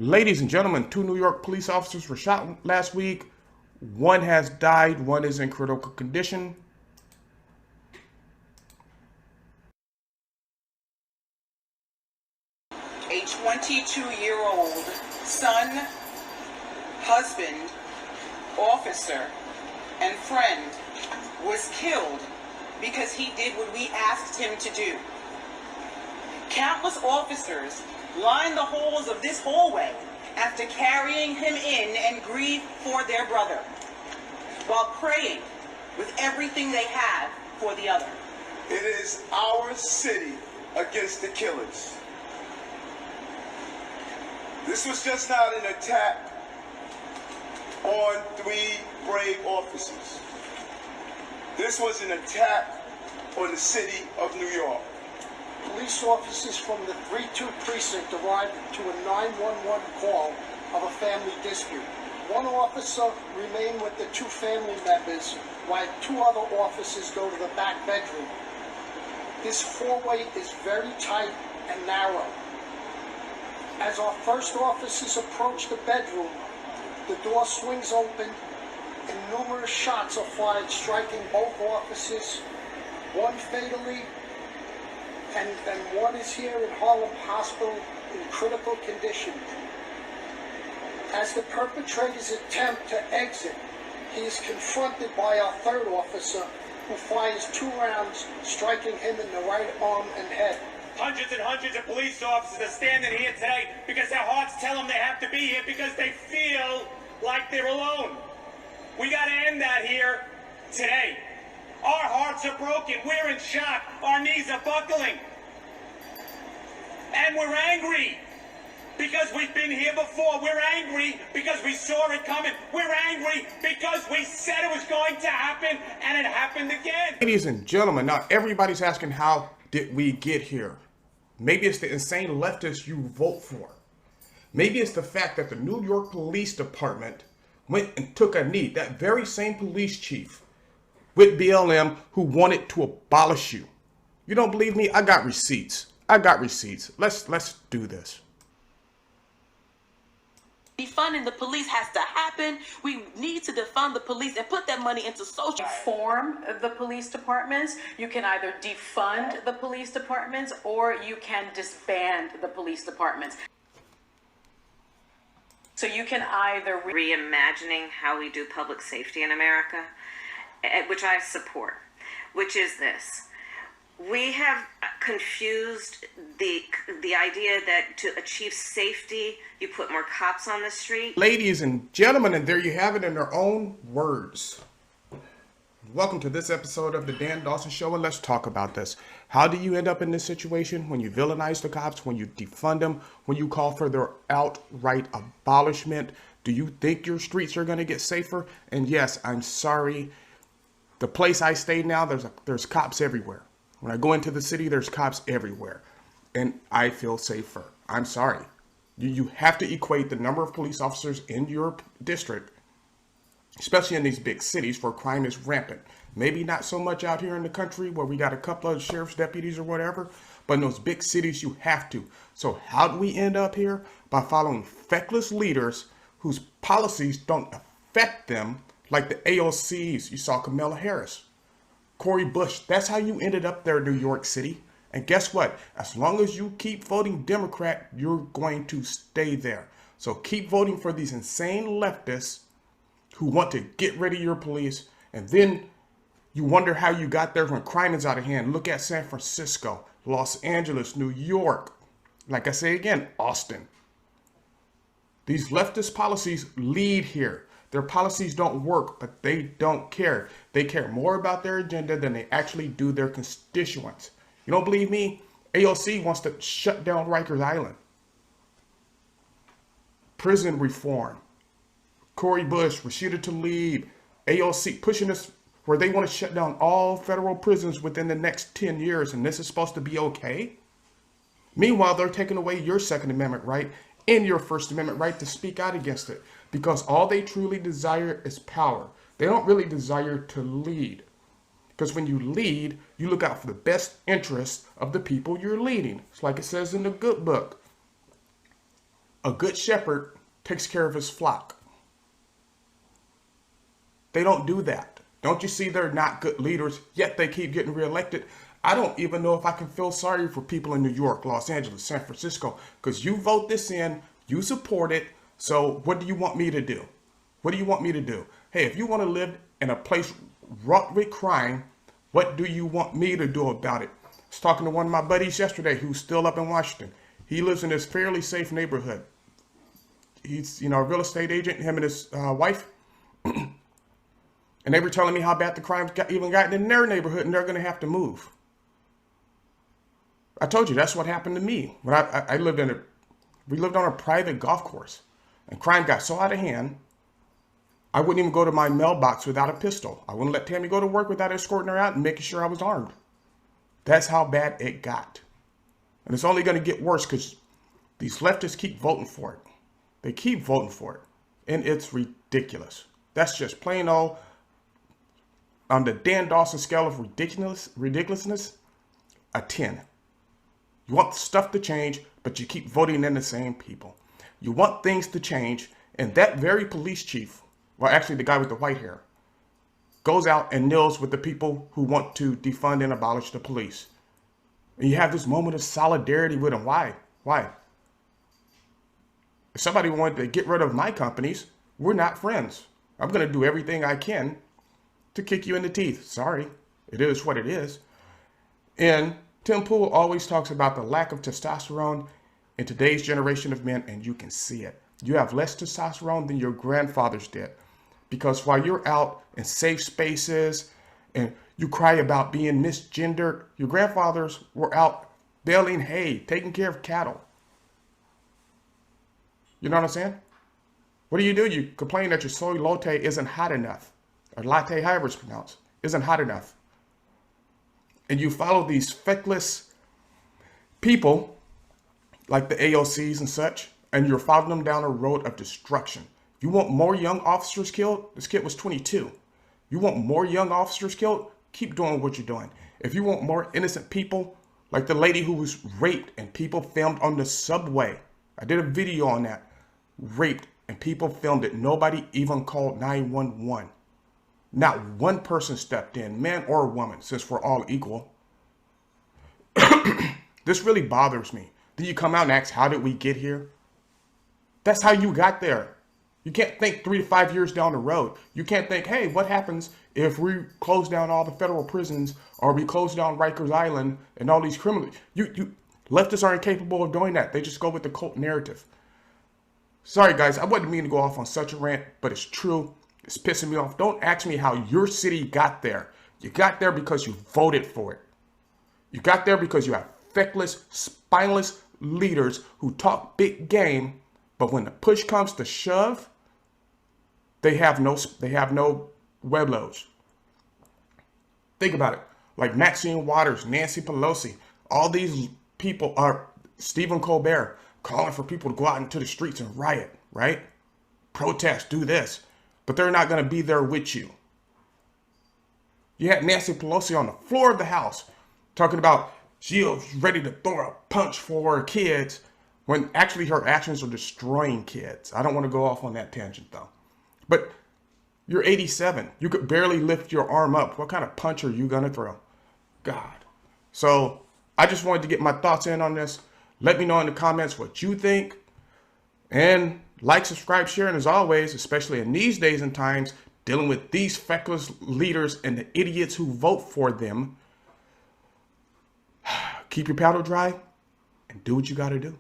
Ladies and gentlemen, 2 New York police officers were shot last week. One has died, one is in critical condition. A 22-year-old son, husband, officer, and friend was killed because he did what we asked him to do. Countless officers lined the halls of this hallway after carrying him in and grieved for their brother, while praying with everything they have for the other. It is our city against the killers. This was just not an attack on 3 brave officers. This was an attack on the city of New York. Police officers from the 3-2 precinct arrived to a 911 call of a family dispute. One officer remained with the 2 family members while 2 other officers go to the back bedroom. This hallway is very tight and narrow. As our first officers approach the bedroom, the door swings open and numerous shots are fired, striking both officers, one fatally, and one is here in Harlem Hospital in critical condition. As the perpetrators attempt to exit, he is confronted by our 3rd officer, who fires 2 rounds, striking him in the right arm and head. Hundreds and hundreds of police officers are standing here today because their hearts tell them they have to be here because they feel like they're alone. We got to end that here today. Our hearts are broken. We're in shock. Our knees are buckling. And we're angry because we've been here before. We're angry because we saw it coming. We're angry because we said it was going to happen and it happened again. Ladies and gentlemen, now everybody's asking, how did we get here? Maybe it's the insane leftists you vote for. Maybe it's the fact that the New York Police Department went and took a knee. That very same police chief with BLM who wanted to abolish you. You don't believe me? I got receipts. Let's do this. Defunding the police has to happen. We need to defund the police and put that money into social reform the police departments. You can either defund the police departments or you can disband the police departments. So you can either reimagining how we do public safety in America, which I support, which is this. We have confused the idea that to achieve safety, you put more cops on the street. Ladies and gentlemen, and there you have it in their own words. Welcome to this episode of the Dan Dawson Show, and let's talk about this. How do you end up in this situation when you villainize the cops, when you defund them, when you call for their outright abolishment? Do you think your streets are going to get safer? And yes, I'm sorry. The place I stay now, there's cops everywhere. When I go into the city, there's cops everywhere, and I feel safer. I'm sorry. You have to equate the number of police officers in your district, especially in these big cities where crime is rampant. Maybe not so much out here in the country where we got a couple of sheriff's deputies or whatever, but in those big cities, you have to. So how do we end up here? By following feckless leaders whose policies don't affect them, like the AOCs. You saw Kamala Harris. Cori Bush, that's how you ended up there in New York City. And guess what? As long as you keep voting Democrat, you're going to stay there. So keep voting for these insane leftists who want to get rid of your police. And then you wonder how you got there when crime is out of hand. Look at San Francisco, Los Angeles, New York. Like I say again, Austin. These leftist policies lead here. Their policies don't work, but they don't care. They care more about their agenda than they actually do their constituents. You don't believe me? AOC wants to shut down Rikers Island. Prison reform. Cori Bush, Rashida Tlaib, AOC pushing us where they want to shut down all federal prisons within the next 10 years, and this is supposed to be okay? Meanwhile, they're taking away your Second Amendment right and your First Amendment right to speak out against it, because all they truly desire is power. They don't really desire to lead. Because when you lead, you look out for the best interests of the people you're leading. It's like it says in the good book. A good shepherd takes care of his flock. They don't do that. Don't you see they're not good leaders, yet they keep getting reelected? I don't even know if I can feel sorry for people in New York, Los Angeles, San Francisco, because you vote this in, you support it, so what do you want me to do? What do you want me to do? Hey, if you want to live in a place wrought with crime, what do you want me to do about it? I was talking to one of my buddies yesterday who's still up in Washington. He lives in this fairly safe neighborhood. He's, a real estate agent, him and his wife. And they were telling me how bad the crime's even gotten in their neighborhood, and they're going to have to move. I told you that's what happened to me when we lived on a private golf course, and crime got so out of hand. I wouldn't even go to my mailbox without a pistol. I wouldn't let Tammy go to work without escorting her out and making sure I was armed. That's how bad it got, and it's only going to get worse because these leftists keep voting for it. They keep voting for it, and it's ridiculous. That's just plain old. On the Dan Dawson scale of ridiculousness, a 10. You want stuff to change, but you keep voting in the same people. You want things to change, and that very police chief, well, actually the guy with the white hair, goes out and kneels with the people who want to defund and abolish the police. And you have this moment of solidarity with him. Why? Why? If somebody wanted to get rid of my companies, we're not friends. I'm going to do everything I can to kick you in the teeth. Sorry, it is what it is. And Tim Pool always talks about the lack of testosterone in today's generation of men, and you can see it. You have less testosterone than your grandfathers did, because while you're out in safe spaces and you cry about being misgendered, your grandfathers were out baling hay, taking care of cattle. You know what I'm saying? What do? You complain that your soy latte isn't hot enough, or latte, however it's pronounced, isn't hot enough. And you follow these feckless people like the AOCs and such, and you're following them down a road of destruction. You want more young officers killed? This kid was 22. You want more young officers killed? Keep doing what you're doing. If you want more innocent people, like the lady who was raped and people filmed on the subway. I did a video on that. Raped and people filmed it. Nobody even called 911. Not one person stepped in, man or woman, since we're all equal. This really bothers me. Then you come out and ask, how did we get here? That's how you got there. You can't think 3 to 5 years down the road. You can't think, hey, what happens if we close down all the federal prisons, or we close down Rikers Island and all these criminals? Leftists are incapable of doing that. They just go with the cult narrative. Sorry, guys, I wasn't meaning to go off on such a rant, but it's true. It's pissing me off. Don't ask me how your city got there. You got there because you voted for it. You got there because you have feckless, spineless leaders who talk big game, but when the push comes to shove, they have no Weblos. Think about it. Like Maxine Waters, Nancy Pelosi, all these people are Stephen Colbert calling for people to go out into the streets and riot, right? Protest, do this. But they're not going to be there with you. You had Nancy Pelosi on the floor of the House talking about she was ready to throw a punch for her kids, when actually her actions are destroying kids. I don't want to go off on that tangent though. But you're 87. You could barely lift your arm up. What kind of punch are you going to throw? God. So I just wanted to get my thoughts in on this. Let me know in the comments what you think. And like, subscribe, share, and as always, especially in these days and times, dealing with these feckless leaders and the idiots who vote for them, keep your powder dry and do what you got to do.